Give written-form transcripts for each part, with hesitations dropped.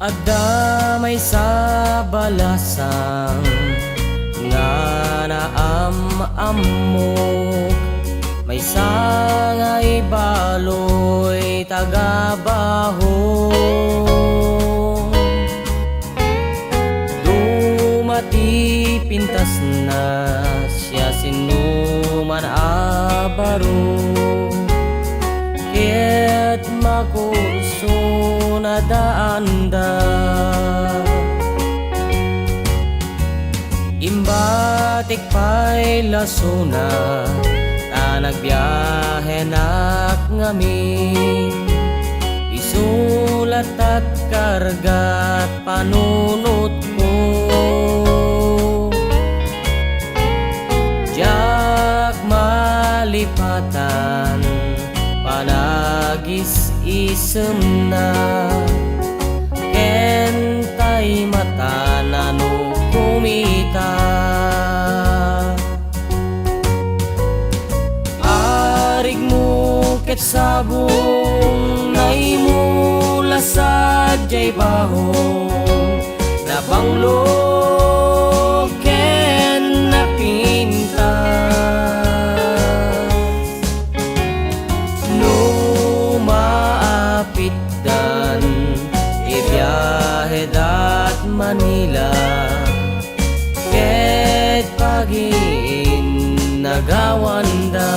Adamay sa balasang nga naamamok, may sangay baloy tagabaho. Dumati pintas na siya sinuman abaro, ket makurso na daanda. Imbatik pa'y lasuna na nagbiyahe nak ngamin, isulat at kargat panunot ko. Jak malipatan panagis isem na, kentay mata na no kumita. Arig mo ket sabong naimula sa jay bahong na banglo ken napinta. No maapit dan ibiyahe dat Manila, ket pagin nagawanda.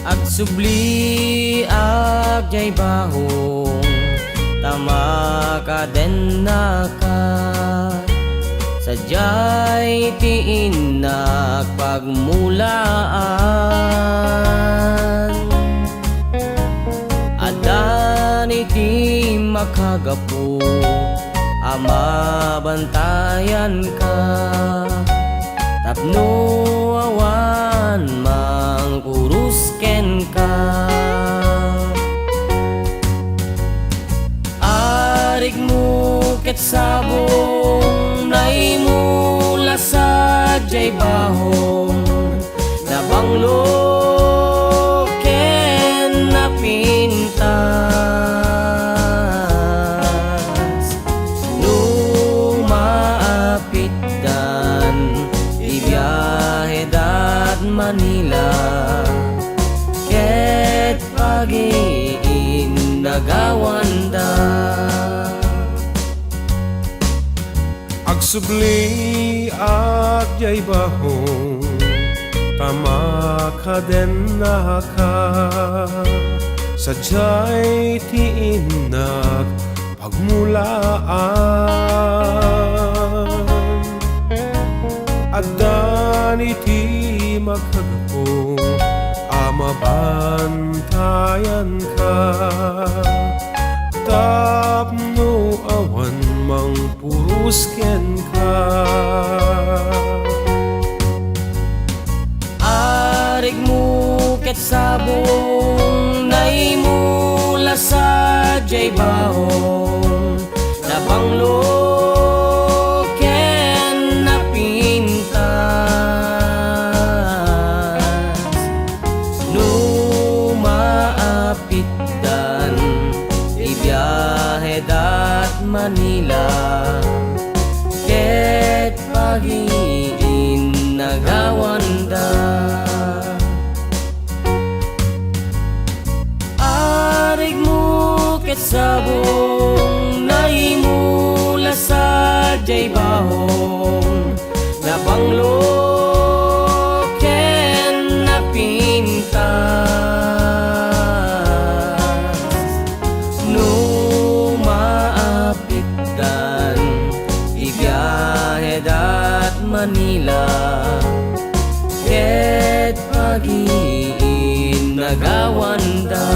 Ag subli ag jay bahong tama ka den naka, sadyay tiinak pagmulaan. Adan iti makagapu ama bantayan ka, tapno awan mangkurusken ka. Arig mo ket sabong naimula sa jay bahong na banglo ken napintas. No maapit dan ibiyahe dat Manila, ket pagin nagawanda. Agsubli at jay bahong tama ka den naka, sadyay tiinak pagmulaan. Adan iti makagapo ama bantayan ka, tapno awan mangpurusken ka. Arig mo ket sabong naimula sa jay bahong na banglo ken napintas. No maapit dan ibiyahe dat Manila, ket pagin nagawanda. Arig mo ket sabong naimula sa jay bahong na banglo ken napintas. No maapit dan ibiyahe dat Manila, ket pagin nagawanda.